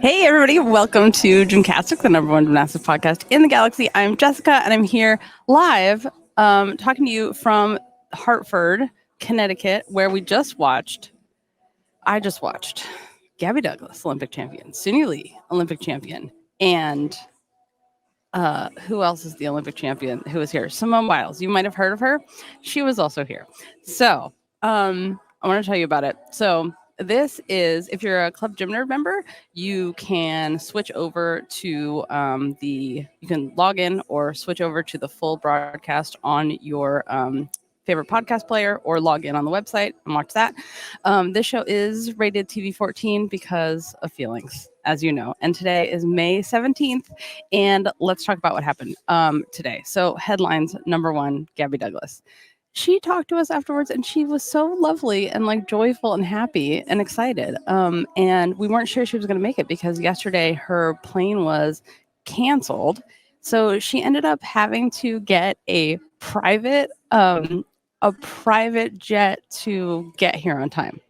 Hey, everybody. Welcome to GymCastic, the #1 gymnastics podcast in the galaxy. I'm Jessica, and I'm here live talking to you from Hartford, Connecticut, where I just watched Gabby Douglas, Olympic champion, Suni Lee, Olympic champion, and who else is the Olympic champion who was here? Simone Biles. You might have heard of her. She was also here. So I want to tell you about it. So this is, if you're a Club Gym Nerd member, you can switch over to you can log in or switch over to the full broadcast on your favorite podcast player, or log in on the website and watch that. This show is rated TV 14 because of feelings, as you know. And today is May 17th, and let's talk about what happened today. So headlines, #1, Gabby Douglas. She talked to us afterwards, and she was so lovely and like joyful and happy and excited. And we weren't sure she was going to make it because yesterday her plane was canceled. So she ended up having to get a private jet to get here on time.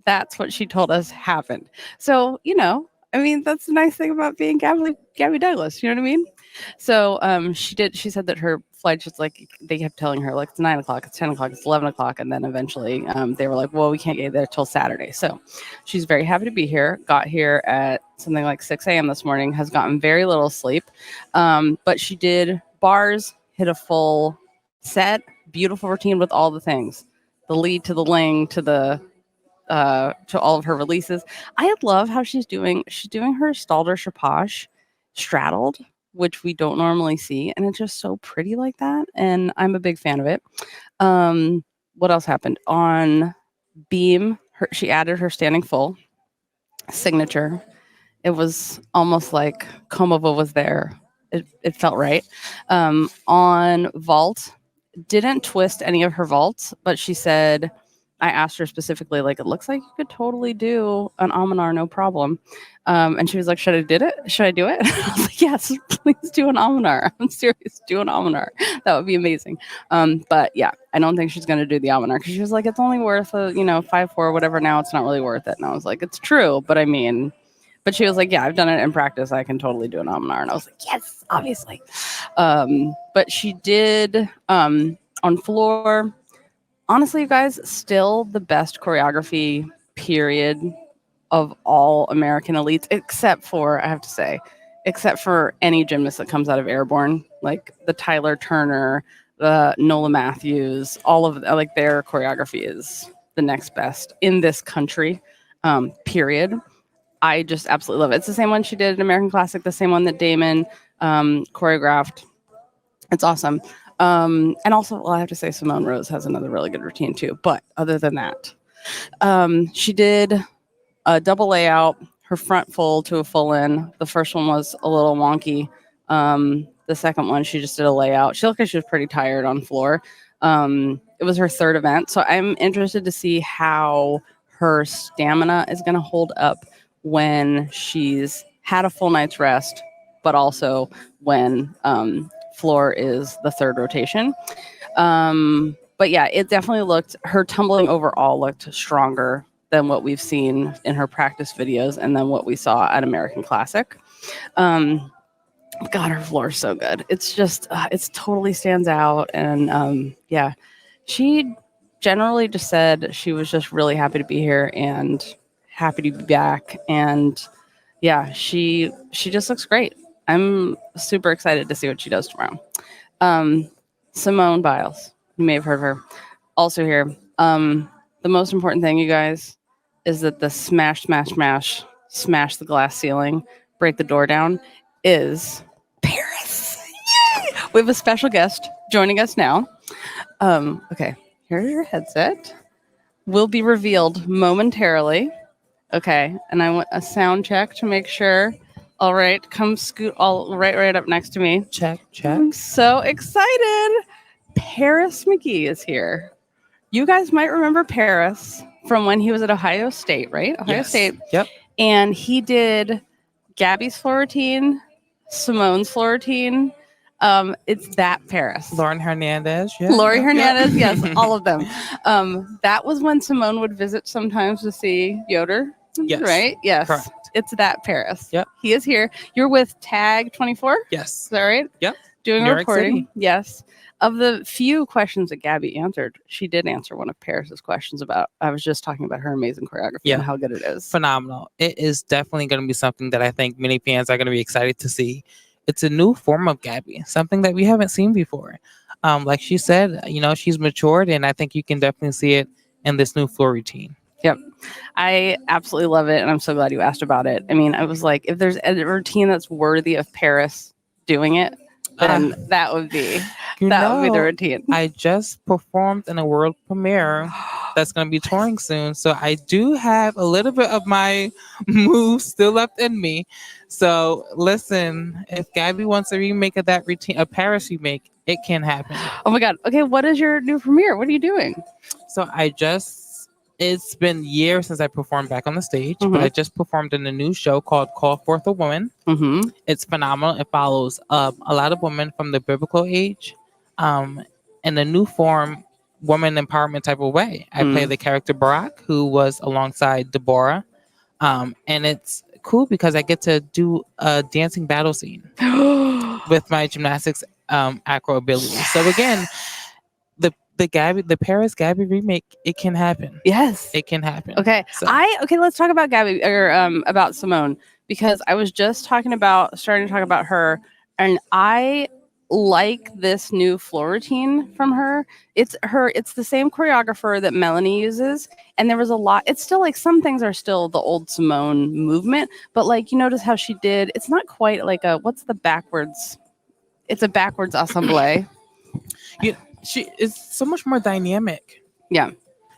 That's what she told us happened. So, I mean, that's the nice thing about being Gabby Douglas. You know what I mean? So she said that her flight just like, they kept telling her like it's 9 o'clock, it's 10 o'clock, it's 11 o'clock. And then eventually they were like, well, we can't get there till Saturday. So she's very happy to be here. Got here at something like 6 a.m. this morning, has gotten very little sleep. But she did bars, hit a full set, beautiful routine with all the things, the lead to the ling to the to all of her releases. I love how she's doing her Stalder Shaposh straddled, which we don't normally see, and it's just so pretty like that, and I'm a big fan of it. What else happened on beam? She added her standing full signature. It was almost like Komova was there. It felt right. On vault, didn't twist any of her vaults, but she said, I asked her specifically, like, it looks like you could totally do an Amanar, no problem. And she was like, should I do it? I was like, yes, please do an Amanar. I'm serious, do an Amanar. That would be amazing. But yeah, I don't think she's going to do the Amanar because she was like, it's only worth 5-4, whatever. Now it's not really worth it. And I was like, it's true, but I mean, but she was like, yeah, I've done it in practice. I can totally do an Amanar. And I was like, yes, obviously. But she did on floor. Honestly, you guys, still the best choreography period of all American elites, except for any gymnast that comes out of Airborne, like the Tyler Turner, the Nola Matthews, all of like their choreography is the next best in this country, period. I just absolutely love it. It's the same one she did at American Classic, the same one that Damon choreographed. It's awesome. And also, well, I have to say Simone Rose has another really good routine too. But other than that, she did a double layout, her front full to a full in. The first one was a little wonky. The second one, she just did a layout. She looked like she was pretty tired on floor. It was her third event. So I'm interested to see how her stamina is going to hold up when she's had a full night's rest, but also when floor is the third rotation. But yeah, it definitely her tumbling overall looked stronger than what we've seen in her practice videos and then what we saw at American Classic. God, her floor is so good. It's just, it totally stands out. And yeah, she generally just said she was just really happy to be here and happy to be back. And yeah, she just looks great. I'm super excited to see what she does tomorrow. Simone Biles, you may have heard of her, also here. The most important thing, you guys, is that the smash the glass ceiling, break the door down, is Paris. Yay! We have a special guest joining us now. Okay, here's your headset. Will be revealed momentarily. Okay, and I want a sound check to make sure. All right, come scoot all right up next to me. Check. I'm so excited. Paris McGee is here. You guys might remember Paris from when he was at Ohio State, right? Ohio State. Yep. And he did Gabby's floor routine, Simone's floor routine. It's that Paris. Lauren Hernandez. Yeah. Laurie Hernandez, yes, all of them. That was when Simone would visit sometimes to see Yoder. Yes. Right? Yes. Correct. It's that Paris. Yep. He is here. You're with Tag 24? Yes. Is that right? Yep. Doing New a York reporting. City. Yes. Of the few questions that Gabby answered, she did answer one of Paris's questions about, I was just talking about her amazing choreography and how good it is. Phenomenal. It is definitely going to be something that I think many fans are going to be excited to see. It's a new form of Gabby, something that we haven't seen before. Like she said, she's matured, and I think you can definitely see it in this new floor routine. Yep. I absolutely love it, and I'm so glad you asked about it. I mean, I was like, if there's a routine that's worthy of Paris doing it, then that would be the routine. I just performed in a world premiere that's going to be touring soon, so I do have a little bit of my moves still left in me. So listen, if Gabby wants a remake of that routine, a Paris remake, it can happen. Oh my God. Okay, what is your new premiere? What are you doing? So it's been years since I performed back on the stage, but I just performed in a new show called Call Forth a Woman. It's phenomenal. It follows a lot of women from the biblical age in a new form, woman empowerment type of way. I play the character Barak, who was alongside Deborah. And it's cool because I get to do a dancing battle scene with my gymnastics acro ability. So again, the Paris Gabby remake, it can happen. Yes, it can happen. Okay, so. Let's talk about Gabby or about Simone, because I was just starting to talk about her, and I like this new floor routine from her. It's the same choreographer that Melanie uses, and there was a lot. It's still like some things are still the old Simone movement, but like you notice how she did. It's not quite like what's the backwards? It's a backwards assemblée. She is so much more dynamic. Yeah.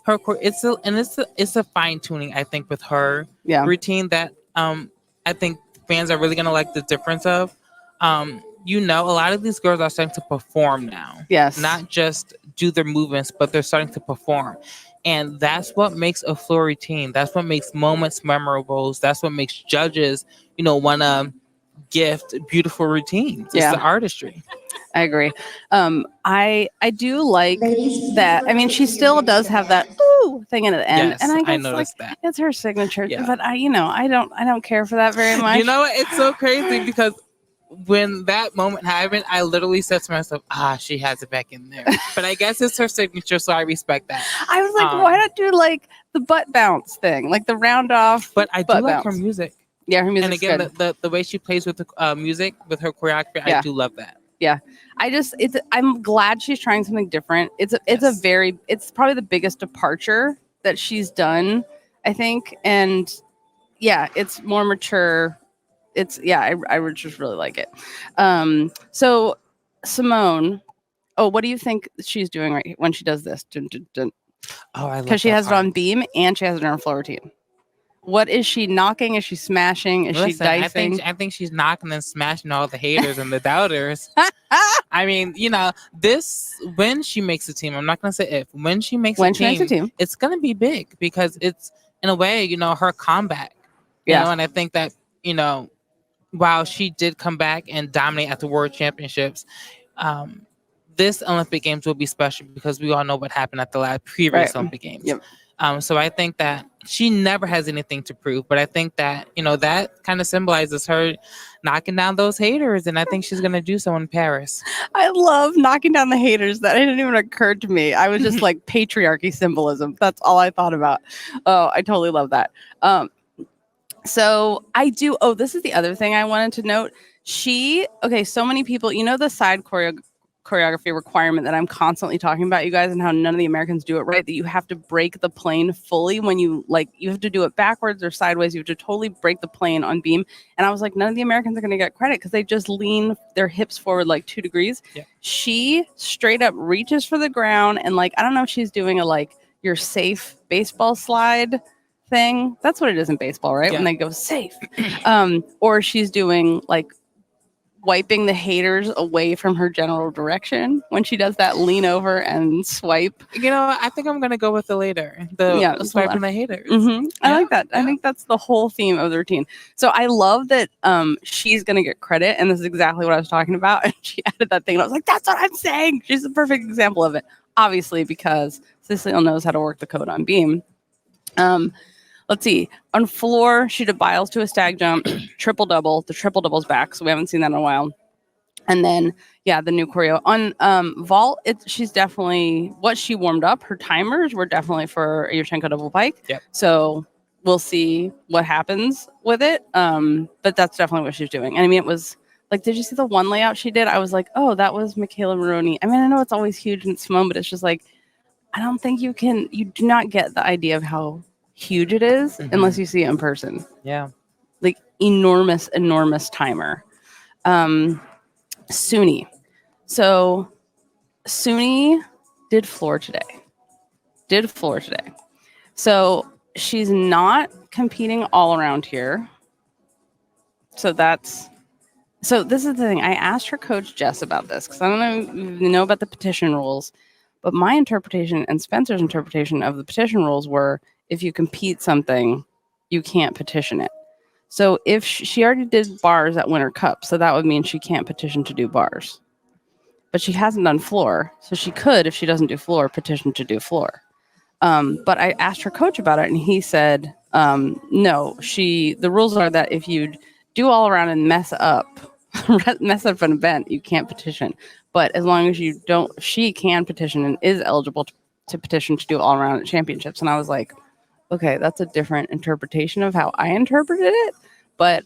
It's a fine tuning, I think, with her routine that I think fans are really gonna like the difference of. A lot of these girls are starting to perform now. Yes. Not just do their movements, but they're starting to perform. And that's what makes a floor routine. That's what makes moments memorable. That's what makes judges, want to gift beautiful routines. It's the artistry. I agree. I do like that. I mean, she still does have that ooh thing in the end, and I noticed that it's her signature. Yeah. But I don't care for that very much. You know what? It's so crazy because when that moment happened, I literally said to myself, she has it back in there. But I guess it's her signature, so I respect that. I was like, why not do like the butt bounce thing, like the round off? But I do like her music. Yeah, her music. And again, the way she plays with the music, with her choreography, I do love that. Yeah, I'm glad she's trying something different. It's probably the biggest departure that she's done, I think, and it's more mature. I just really like it. So Simone, what do you think she's doing right when she does this? Dun, dun, dun. Oh, I love because she has it on beam and she has it on her floor routine. What is she knocking? Is she smashing? Is she dicing? I think she's knocking and smashing all the haters and the doubters. I mean, when she makes a team, I'm not going to say if. When she makes a team, it's going to be big because it's, in a way, her comeback. And I think that, while she did come back and dominate at the World Championships, this Olympic Games will be special because we all know what happened at the previous Olympic Games. Yep. So I think that she never has anything to prove, but I think that, that kind of symbolizes her knocking down those haters, and I think she's going to do so in Paris. I love knocking down the haters. That didn't even occur to me. I was just like patriarchy symbolism. That's all I thought about. Oh, I totally love that. So I do. Oh, this is the other thing I wanted to note. So many people, the side choreography requirement that I'm constantly talking about, you guys, and how none of the Americans do it right, that you have to break the plane fully when you have to do it backwards or sideways. You have to totally break the plane on beam. And I was like, none of the Americans are going to get credit because they just lean their hips forward like 2 degrees. Yeah. She straight up reaches for the ground and I don't know if she's doing your safe baseball slide thing. That's what it is in baseball, right? Yeah. When they go safe. Or she's doing wiping the haters away from her general direction when she does that lean over and swipe. I think I'm going to go with the later. Swiping the haters. Mm-hmm. I like that. Yeah. I think that's the whole theme of the routine. So I love that she's going to get credit, and this is exactly what I was talking about. And she added that thing, and I was like, that's what I'm saying. She's a perfect example of it, obviously, because Cecile knows how to work the code on beam. Let's see. On floor, she did Biles to a stag jump, triple double. The triple double's back, so we haven't seen that in a while. And then, yeah, the new choreo on vault. She's definitely what she warmed up. Her timers were definitely for a Yurchenko double pike. Yep. So we'll see what happens with it. But that's definitely what she's doing. And I mean, it was like, did you see the one layout she did? I was like, oh, that was Michaela Maroney. I mean, I know it's always huge and Simone, but it's just like, I don't think you do not get the idea of how huge it is unless you see it in person. Yeah. Like enormous timer. Suni. So Suni did floor today. So she's not competing all around here. So this is the thing. I asked her coach Jess about this because I don't know if you know about the petition rules, but my interpretation and Spencer's interpretation of the petition rules were if you compete something, you can't petition it. So if she already did bars at Winter Cup, so that would mean she can't petition to do bars. But she hasn't done floor, so she could, if she doesn't do floor, petition to do floor. But I asked her coach about it, and he said, no, the rules are that if you do all around and mess up an event, you can't petition. But as long as you don't, she can petition and is eligible to petition to do all around at championships. And I was like, okay, that's a different interpretation of how I interpreted it. But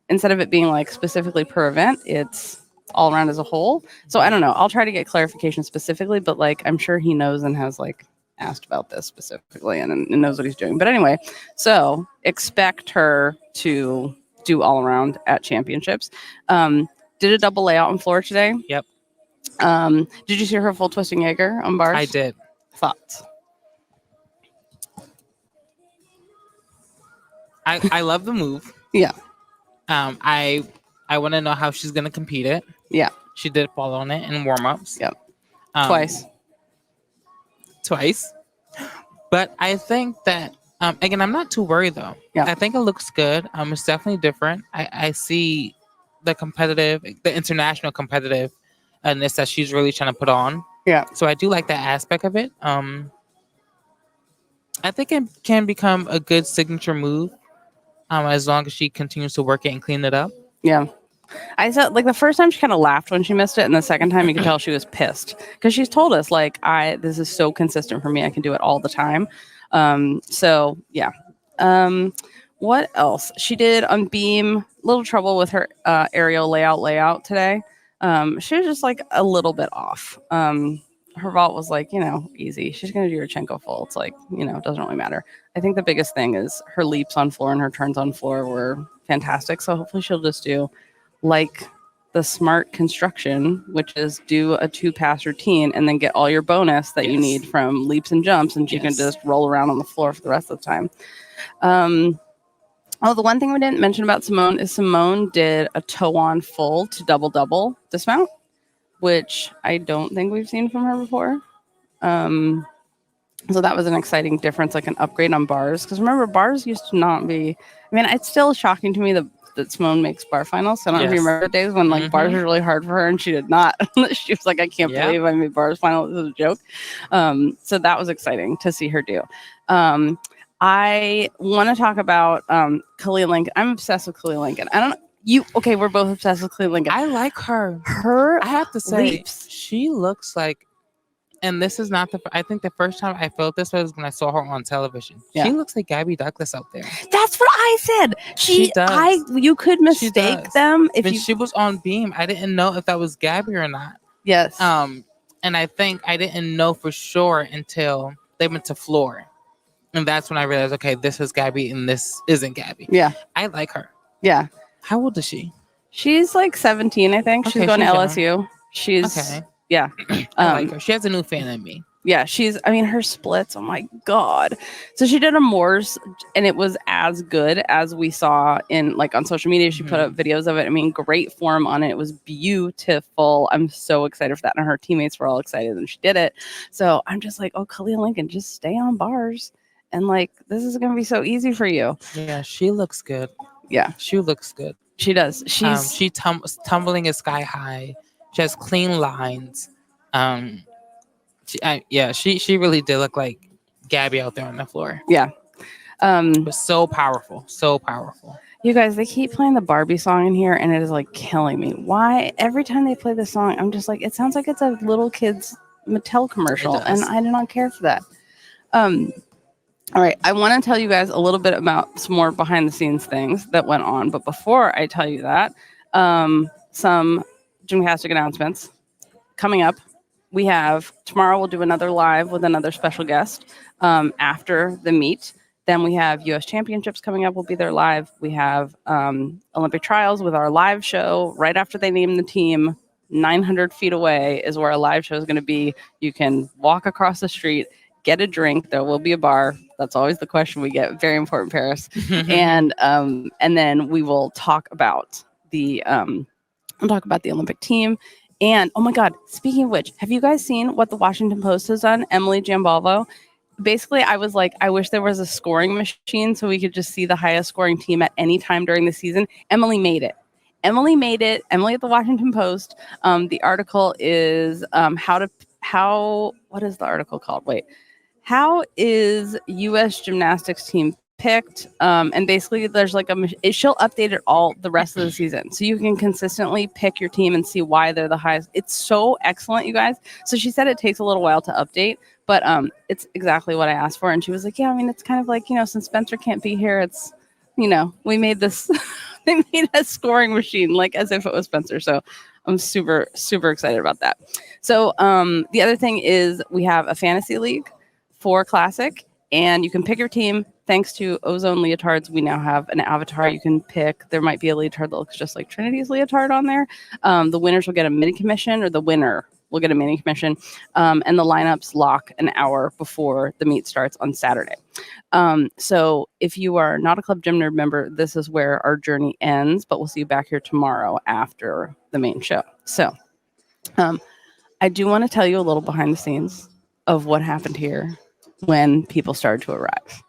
instead of it being like specifically per event, it's all around as a whole. So I don't know. I'll try to get clarification specifically, but like I'm sure he knows and has like asked about this specifically and knows what he's doing. But anyway, so expect her to do all around at championships. Did a double layout on floor today. Yep. Did you see her full twisting Jaeger on bars? I did. Thoughts? I love the move. Yeah. I want to know how she's gonna compete it. Yeah. She did fall on it in warm-ups. Yep. Twice. But I think that again, I'm not too worried though. Yeah. I think it looks good. It's definitely different. I see the international competitiveness that she's really trying to put on. Yeah. So I do like that aspect of it. I think it can become a good signature move. As long as she continues to work it and clean it up. Yeah. I said like the first time she kind of laughed when she missed it, and the second time you could tell she was pissed because she's told us like this is so consistent for me. I can do it all the time. So yeah. What else? She did on beam, little trouble with her aerial layout today. She was just like a little bit off. Her vault was like, easy. She's going to do her Chenko full. It's like, it doesn't really matter. I think the biggest thing is her leaps on floor and her turns on floor were fantastic. So hopefully she'll just do like the smart construction, which is do a 2-pass routine and then get all your bonus that you need from leaps and jumps. And you can just roll around on the floor for the rest of the time. The one thing we didn't mention about Simone is Simone did a toe on full to double dismount, which I don't think we've seen from her before. So that was an exciting difference, like an upgrade on bars. Because remember, bars used to not be. I mean, it's still shocking to me that Simone makes bar finals. So I don't know if you remember the days when like bars were really hard for her and she did not. She was like, I can't believe I made bars final. This is a joke. So that was exciting to see her do. I want to talk about Kaliya Lincoln. I'm obsessed with Kaliya Lincoln. We're both obsessed with Kaliya Lincoln. I like her. I have to say, she looks like, and this is not I think the first time I felt this was when I saw her on television. Yeah. She looks like Gabby Douglas out there. That's what I said. She does. You could mistake them if she was on beam. I didn't know if that was Gabby or not. Yes. And I think I didn't know for sure until they went to floor. And that's when I realized, okay, this is Gabby and this isn't Gabby. Yeah. I like her. Yeah. How old is she? She's like 17, I think. She's going to LSU. She's okay. Yeah. I like her. She has a new fan in me. Yeah, her splits, oh my God. So she did a Moors and it was as good as we saw in like on social media. She put up videos of it. I mean, great form on it. It was beautiful. I'm so excited for that. And her teammates were all excited and she did it. So I'm just like, oh, Kaliya Lincoln, just stay on bars. And like, this is going to be so easy for you. Yeah, she looks good. Yeah. She looks good. She does. Tumbling is sky high. She has clean lines. She really did look like Gabby out there on the floor. Yeah. But so powerful, so powerful. You guys, they keep playing the Barbie song in here, and it is like killing me. Why? Every time they play this song, I'm just like, it sounds like it's a little kid's Mattel commercial, and I do not care for that. All right, I want to tell you guys a little bit about some more behind the scenes things that went on. But before I tell you that, some GymCastic announcements coming up. We have tomorrow, we'll do another live with another special guest after the meet. Then we have US Championships coming up. We'll be there live. We have Olympic trials with our live show right after they name the team. 900 feet away is where a live show is going to be. You can walk across the street, get a drink. There will be a bar. That's always the question we get. Very important, Paris. And then we will talk about the Olympic team. And oh my God, speaking of which, have you guys seen what the Washington Post has done? Emily Giambalvo. Basically, I was like, I wish there was a scoring machine so we could just see the highest scoring team at any time during the season. Emily made it. Emily at the Washington Post. The article is what is the article called? Wait. How is US Gymnastics team picked? And basically there's like she'll update it all the rest of the season. So you can consistently pick your team and see why they're the highest. It's so excellent, you guys. So she said it takes a little while to update, but it's exactly what I asked for. And she was like, yeah, I mean, it's kind of like, since Spencer can't be here, it's, we made this, they made a scoring machine, like as if it was Spencer. So I'm super, super excited about that. So the other thing is we have a fantasy league for Classic, and you can pick your team. Thanks to Ozone Leotards, we now have an avatar you can pick. There might be a leotard that looks just like Trinity's leotard on there. The winners will get a mini commission, or the winner will get a mini commission. And the lineups lock an hour before the meet starts on Saturday. So if you are not a Club Gym Nerd member, this is where our journey ends, but we'll see you back here tomorrow after the main show. So I do want to tell you a little behind the scenes of what happened here when people started to arrive.